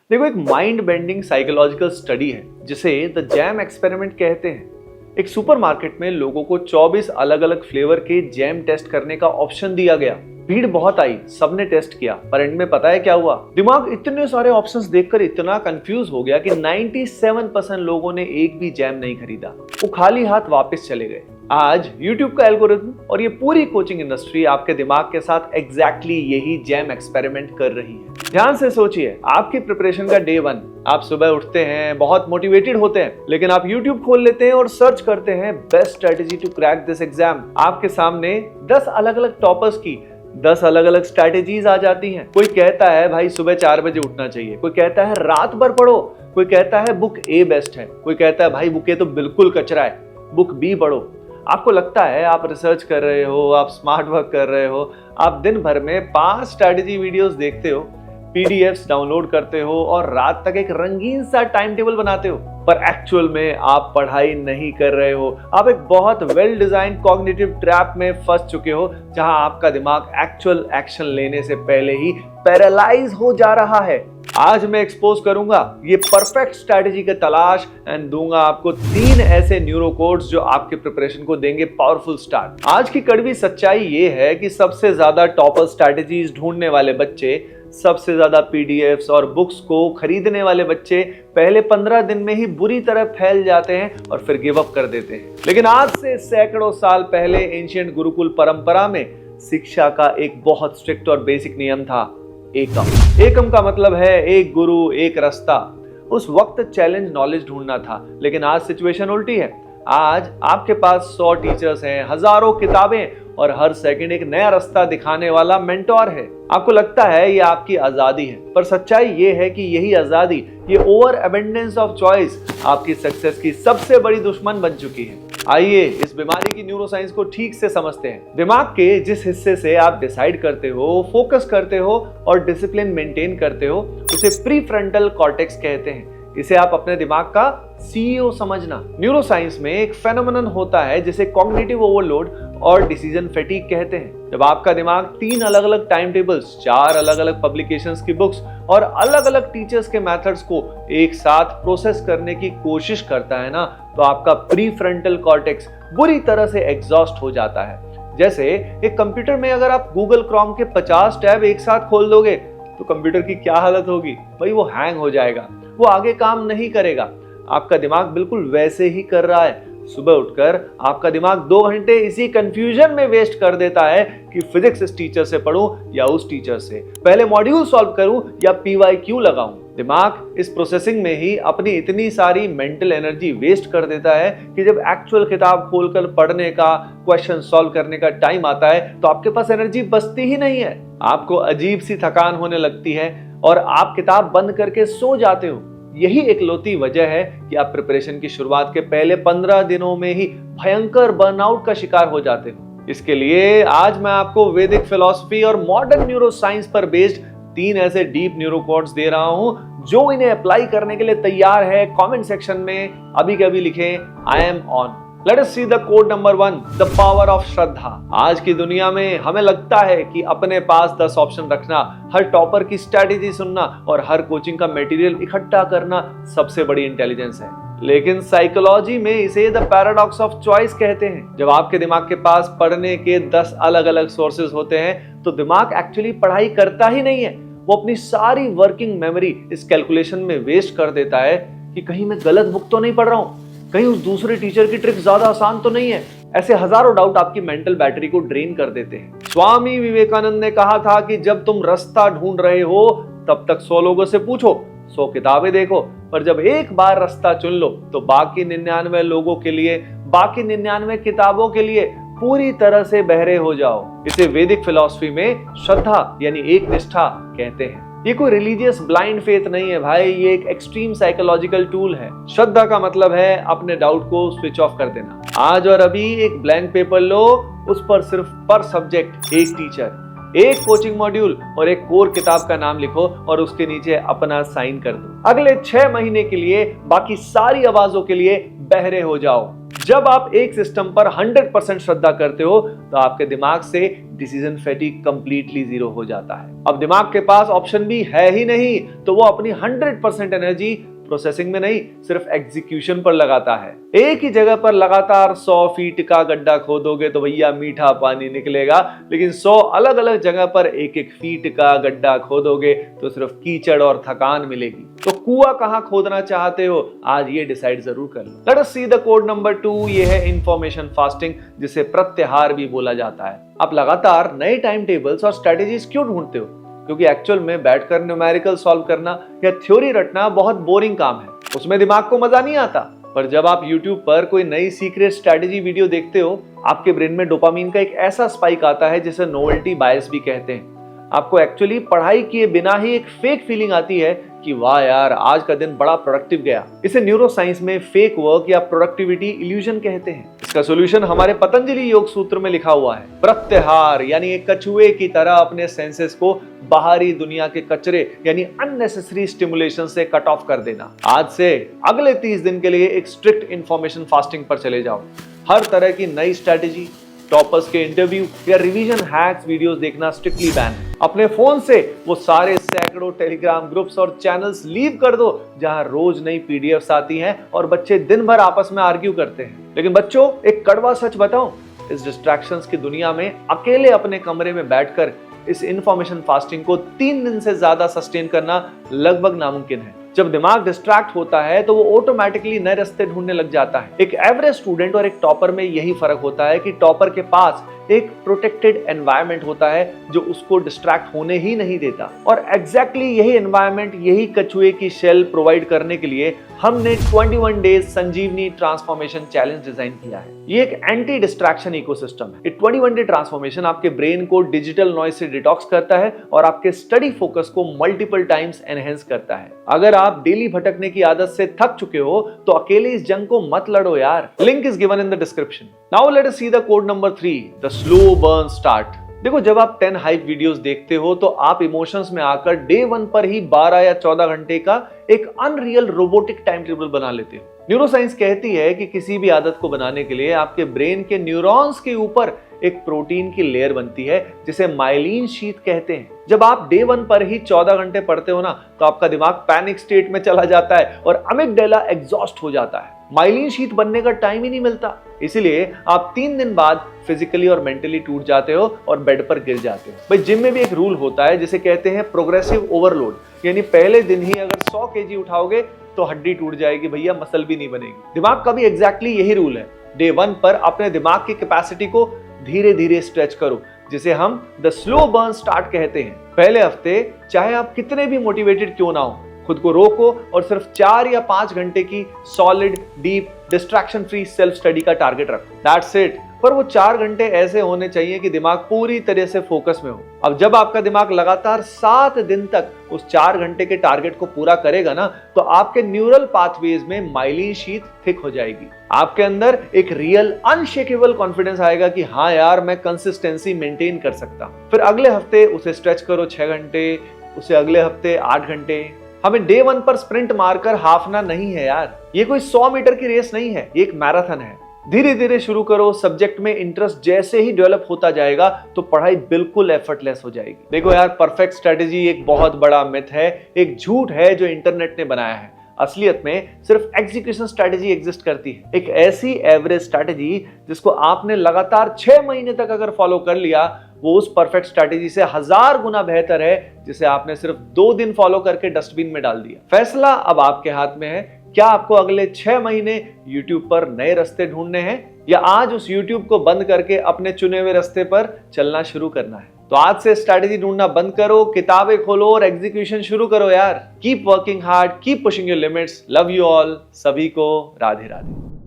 देखो, एक mind bending psychological study है जिसे द जैम एक्सपेरिमेंट कहते हैं। एक सुपरमार्केट में लोगों को 24 अलग अलग फ्लेवर के जैम टेस्ट करने का ऑप्शन दिया गया। भीड़ बहुत आई, सबने टेस्ट किया, पर एंड में पता है क्या हुआ? दिमाग इतने सारे ऑप्शंस देखकर इतना कंफ्यूज हो गया कि 97% लोगों ने एक भी जैम नहीं खरीदा। वो खाली हाथ वापस चले गए। आज YouTube का एल्गोरिथम और ये पूरी कोचिंग इंडस्ट्री आपके दिमाग के साथ एग्जैक्टली यही जैम एक्सपेरिमेंट कर रही है। ध्यान से सोचिए, आपकी प्रिपरेशन का डे 1, आप सुबह उठते हैं, बहुत मोटिवेटेड होते हैं, लेकिन आप YouTube खोल लेते हैं और सर्च करते हैं best strategy to crack this exam. आपके सामने 10 अलग अलग टॉपर्स की 10 अलग अलग स्ट्रैटेजीज आ जाती हैं। कोई कहता है भाई सुबह 4 बजे उठना चाहिए, कोई कहता है रात भर पढ़ो, कोई कहता है बुक ए बेस्ट है, कोई कहता है भाई बुक ए तो बिल्कुल कचरा है, बुक बी पढ़ो। आपको लगता है आप रिसर्च कर रहे हो, आप स्मार्ट वर्क कर रहे हो, आप दिन भर में 5 स्ट्रैटेजी वीडियोस देखते हो, पीडीएफ्स डाउनलोड करते हो और रात तक एक रंगीन सा टाइम टेबल बनाते हो, पर एक्चुअल में आप पढ़ाई नहीं कर रहे हो। आप एक बहुत वेल डिजाइन कॉग्निटिव ट्रैप में फंस चुके हो, जहां आपका दिमाग एक्चुअल एक्शन लेने से पहले ही पैरालाइज हो जा रहा है। आज मैं एक्सपोज करूंगा ये परफेक्ट स्ट्रैटेजी की तलाश एंड दूंगा आपको 3 ऐसे न्यूरो कोड्स जो आपके प्रिपरेशन को देंगे पावरफुल स्टार्ट। आज की कड़वी सच्चाई ये है कि सबसे ज्यादा टॉपर स्ट्रैटेजीज ढूंढने वाले बच्चे, सबसे ज्यादा पीडीएफ्स और बुक्स को खरीदने वाले बच्चे पहले 15 दिन में ही बुरी तरह फैल जाते हैं और फिर गिव अप कर देते हैं। लेकिन आज से सैकड़ों साल पहले एंशिएंट गुरुकुल परंपरा में शिक्षा का एक बहुत स्ट्रिक्ट और बेसिक नियम था, एकम। एकम का मतलब है एक गुरु एक रास्ता। उस वक्त चैलेंज नॉलेज ढूंढना था, लेकिन आज सिचुएशन उल्टी है। आज आपके पास 100 टीचर्स हैं, हजारों किताबें और हर सेकंड एक नया रास्ता दिखाने वाला मेंटोर है। आपको लगता है ये आपकी आजादी है, पर सच्चाई ये है कि यही आजादी, ये ओवर अबंडेंस ऑफ चॉइस आपकी सक्सेस की सबसे बड़ी दुश्मन बन चुकी है। आइए इस बीमारी की न्यूरोसाइंस को ठीक से समझते हैं। दिमाग के जिस हिस्से से आप डिसाइड करते हो, फोकस करते हो और डिसिप्लिन मेंटेन करते हो, उसे प्रीफ्रंटल कॉर्टेक्स कहते हैं। इसे आप अपने दिमाग का सीईओ समझना। न्यूरोसाइंस में एक फेनोमेनन होता है जिसे कॉग्निटिव ओवरलोड और डिसीजन फैटीग कहते हैं। जब आपका दिमाग 3 अलग अलग टाइम टेबल्स, 4 अलग अलग पब्लिकेशंस की बुक्स और अलग अलग टीचर्स के मेथड्स को एक साथ प्रोसेस करने की कोशिश करता है ना, तो आपका प्रीफ्रंटल कॉर्टेक्स बुरी तरह से एग्जॉस्ट हो जाता है। जैसे एक कंप्यूटर में अगर आप गूगल क्रोम के 50 टैब एक साथ खोल दोगे तो कंप्यूटर की क्या हालत होगी भाई? वो हैंग हो जाएगा, वो आगे काम नहीं करेगा। आपका दिमाग बिल्कुल वैसे ही कर रहा है। सुबह उठकर आपका दिमाग 2 घंटे इसी कंफ्यूजन में वेस्ट कर देता है कि फिजिक्स इस टीचर से पढ़ूं या उस टीचर से, पहले मॉड्यूल सॉल्व करूं या पीवाईक्यू लगाऊं। दिमाग इस प्रोसेसिंग में ही अपनी इतनी सारी मेंटल एनर्जी वेस्ट कर देता है कि जब एक्चुअल किताब खोलकर पढ़ने का, क्वेश्चन सॉल्व करने का टाइम आता है तो आपके पास एनर्जी बचती ही नहीं है। आपको अजीब सी थकान होने लगती है और आप किताब बंद करके सो जाते हो। यही एक लौती वजह है कि आप प्रिपरेशन की शुरुआत के पहले 15 दिनों में ही भयंकर बर्नआउट का शिकार हो जाते हो। इसके लिए आज मैं आपको वैदिक फिलॉसफी और मॉडर्न न्यूरोसाइंस पर बेस्ड 3 ऐसे डीप न्यूरो कोड्स दे रहा हूं, जो इन्हें अप्लाई करने के लिए तैयार है कमेंट सेक्शन में अभी के अभी लिखें I am on. Let us see the code number 1, the power of श्रद्धा। आज की दुनिया में हमें लगता है कि अपने पास 10 ऑप्शन रखना, हर टॉपर की स्ट्रैटेजी सुनना और हर कोचिंग का मटेरियल इकट्ठा करना सबसे बड़ी इंटेलिजेंस है। लेकिन साइकोलॉजी में इसे द पैराडॉक्स ऑफ चॉइस कहते हैं। जब आपके दिमाग के पास पढ़ने के 10 अलग अलग सोर्सेज होते हैं तो दिमाग एक्चुअली पढ़ाई करता ही नहीं है। वो अपनी सारी वर्किंग मेमोरी इस कैलकुलेशन में वेस्ट कर देता है कि कहीं मैं गलत बुक तो नहीं पढ़ रहा हूं, कहीं उस दूसरे टीचर की ट्रिक ज्यादा आसान तो नहीं है। ऐसे हजारों डाउट आपकी मेंटल बैटरी को ड्रेन कर देते हैं। स्वामी विवेकानंद ने कहा था कि जब तुम रास्ता ढूंढ रहे हो तब तक 100 लोगों से पूछो, 100 किताबें देखो, पर जब एक बार रास्ता चुन लो तो बाकी 99 लोगों के लिए, बाकी 99 किताबों के लिए पूरी तरह से बहरे हो जाओ। इसे वैदिक फिलॉसफी में श्रद्धा यानी एक निष्ठा कहते हैं। ये कोई रिलीजियस ब्लाइंड फेथ नहीं है भाई, ये एक एक्सट्रीम साइकोलॉजिकल टूल है। श्रद्धा का मतलब है अपने डाउट को स्विच ऑफ कर देना। आज और अभी एक ब्लैंक पेपर लो, उस पर सिर्फ पर सब्जेक्ट एक टीचर, एक कोचिंग मॉड्यूल और एक कोर किताब का नाम लिखो और उसके नीचे अपना साइन कर दो। अगले 6 महीने के लिए बाकी सारी आवाजों के लिए बहरे हो जाओ। जब आप एक सिस्टम पर 100% श्रद्धा करते हो तो आपके दिमाग से डिसीजन फैटिग कंप्लीटली जीरो हो जाता है। अब दिमाग के पास ऑप्शन भी है ही नहीं, तो वो अपनी 100% एनर्जी प्रोसेसिंग में नहीं, सिर्फ एग्जीक्यूशन पर लगाता है। एक ही जगह पर लगातार 100 फीट का गड्ढा खोदोगे तो भैया मीठा पानी निकलेगा, लेकिन 100 अलग अलग जगह पर एक एक फीट का गड्ढा खोदोगे तो सिर्फ कीचड़ और थकान मिलेगी। तो कुआं कहां खोदना चाहते हो, आज ये डिसाइड जरूर कर लो। Let us see the code number 2, ये है इंफॉर्मेशन फास्टिंग, जिसे प्रत्याहार भी बोला जाता है। आप लगातार नए टाइम टेबल्स और स्ट्रेटेजीज क्यों ढूंढते हो? क्योंकि एक्चुअल में बैठकर न्यूमेरिकल सॉल्व करना या थ्योरी रटना बहुत बोरिंग काम है, उसमें दिमाग को मजा नहीं आता। पर जब आप YouTube पर कोई नई सीक्रेट स्ट्रेटेजी वीडियो देखते हो, आपके ब्रेन में डोपामीन का एक ऐसा स्पाइक आता है जिसे नोवेल्टी बायस भी कहते हैं। आपको एक्चुअली पढ़ाई किए बिना ही एक फेक फीलिंग आती है कि वाह यार, आज का दिन बड़ा प्रोडक्टिव गया। इसे न्यूरोसाइंस में फेक वर्क या प्रोडक्टिविटी इल्यूजन कहते हैं। इसका सॉल्यूशन हमारे पतंजलि योग सूत्र में लिखा हुआ है। प्रत्याहार यानी एक कछुए की तरह अपने सेंसेस को बाहरी दुनिया के कचरे यानी अननेसेसरी स्टिमुलेशन से कट ऑफ कर देना। आज से अगले 30 दिन के लिए एक स्ट्रिक्ट इंफॉर्मेशन फास्टिंग पर चले जाओ। हर तरह की नई स्ट्रेटेजी, टॉपर्स के इंटरव्यू या रिवीजन हैक्स वीडियोस देखना स्ट्रिक्टली बैन है। अपने फोन से वो सारे सैकड़ों टेलीग्राम ग्रुप्स और चैनल्स लीव कर दो जहां रोज नई पीडीएफ्स आती हैं और बच्चे दिन भर आपस में आर्ग्यू करते हैं। लेकिन बच्चों, एक कड़वा सच बताऊं, इस डिस्ट्रैक्शंस की दुनिया में अकेले अपने कमरे में बैठकर इस इंफॉर्मेशन फास्टिंग को 3 दिन से ज्यादा सस्टेन करना लगभग नामुमकिन है। जब दिमाग डिस्ट्रैक्ट होता है तो वो ऑटोमेटिकली नए रास्ते ढूंढने लग जाता है। एक एवरेज स्टूडेंट और एक टॉपर में यही फर्क होता है कि टॉपर के पास एक प्रोटेक्टेड एनवायरनमेंट होता है जो उसको डिस्ट्रैक्ट होने ही नहीं देता। और एग्जैक्टली यही एनवायरनमेंट, यही कछुए की शेल प्रोवाइड करने के लिए हमने 21 डेज संजीवनी ट्रांसफॉर्मेशन चैलेंज डिजाइन किया है। ये एक एंटी डिस्ट्रैक्शन इकोसिस्टम है। ये 21 डे ट्रांसफॉर्मेशन आपके ब्रेन को डिजिटल नॉइज से डिटॉक्स करता है और आपके स्टडी फोकस को मल्टीपल टाइम्स एनहेंस करता है। अगर आप डेली भटकने की आदत से थक चुके हो तो अकेले इस जंग को मत लड़ो यार। Link is given in the description. Now let us see the code number 3, the slow burn start. देखो, जब आप 10 हाइप वीडियोस देखते हो तो आप इमोशंस में आकर डे 1 पर ही 12 या 14 घंटे का एक अनरियल रोबोटिक टाइम टेबल बना लेते हो। न्यूरोसाइंस कहती है कि किसी भी आदत को बनाने के लिए आपके ब्रेन के न्यूरॉन्स के ऊपर एक प्रोटीन की लेयर बनती है जिसे माइलिन शीथ कहते हैं। जब आप डे 1 पर ही 14 घंटे पढ़ते हो ना, तो आपका दिमाग पैनिक स्टेट में चला जाता है और अमिगडाला एग्जॉस्ट हो जाता है। माइलिन शीथ बनने का टाइम ही नहीं मिलता। इसीलिए आप 3 दिन बाद फिजिकली और मेंटली टूट जाते हो और बेड पर गिर जाते हो। भाई, जिम में भी एक रूल होता है जिसे कहते हैं प्रोग्रेसिव ओवरलोड, यानी पहले दिन ही अगर 100 केजी उठाओगे तो हड्डी टूट जाएगी भैया, मसल भी नहीं बनेगी। दिमाग का भी एग्जैक्टली यही रूल है। डे 1 पर अपने दिमाग की कैपेसिटी को धीरे धीरे स्ट्रेच करो, जिसे हम द स्लो बर्न स्टार्ट कहते हैं। पहले हफ्ते चाहे आप कितने भी मोटिवेटेड क्यों ना हो, खुद को रोको और सिर्फ 4 या 5 घंटे की solid, deep, distraction free self study का टारगेट रखो। That's it. पर वो 4 घंटे ऐसे होने चाहिए कि दिमाग पूरी तरह से फोकस में हो। अब जब आपका दिमाग लगातार 7 दिन तक उस 4 घंटे के टारगेट को पूरा करेगा ना, तो आपके न्यूरल पाथवेज में माइलिन शीथ थिक हो जाएगी। आपके अंदर एक रियल अनशेकेबल कॉन्फिडेंस आएगा कि हाँ यार, मैं कंसिस्टेंसी मेंटेन कर सकता हूं। फिर अगले हफ्ते उसे स्ट्रेच करो 6 घंटे, उसे अगले हफ्ते 8 घंटे। हमें डे 1 पर स्प्रिंट मारकर हाफना नहीं है यार। ये कोई 100 मीटर की रेस नहीं है, ये एक मैराथन है। धीरे धीरे शुरू करो। सब्जेक्ट में इंटरेस्ट जैसे ही डेवलप होता जाएगा तो पढ़ाई बिल्कुल एफर्टलेस हो जाएगी। देखो यार, परफेक्ट स्ट्रेटेजी एक बहुत बड़ा मिथ है, एक झूठ है जो इंटरनेट ने बनाया है। असलियत में सिर्फ एग्जीक्यूशन स्ट्रेटेजी एग्जिस्ट करती है। एक ऐसी एवरेज स्ट्रेटेजी जिसको आपने लगातार 6 महीने तक अगर फॉलो कर लिया, वो उस परफेक्ट स्ट्रेटेजी से 1000 गुना बेहतर है जिसे आपने सिर्फ 2 दिन फॉलो करके डस्टबिन में डाल दिया। फैसला अब आपके हाथ में है। क्या आपको अगले 6 महीने YouTube पर नए रास्ते ढूंढने हैं या आज उस YouTube को बंद करके अपने चुने हुए रास्ते पर चलना शुरू करना है? तो आज से स्ट्रेटेजी ढूंढना बंद करो, किताबें खोलो और एग्जीक्यूशन शुरू करो यार। Keep working hard, keep pushing your limits. Love you all. सभी को राधे राधे।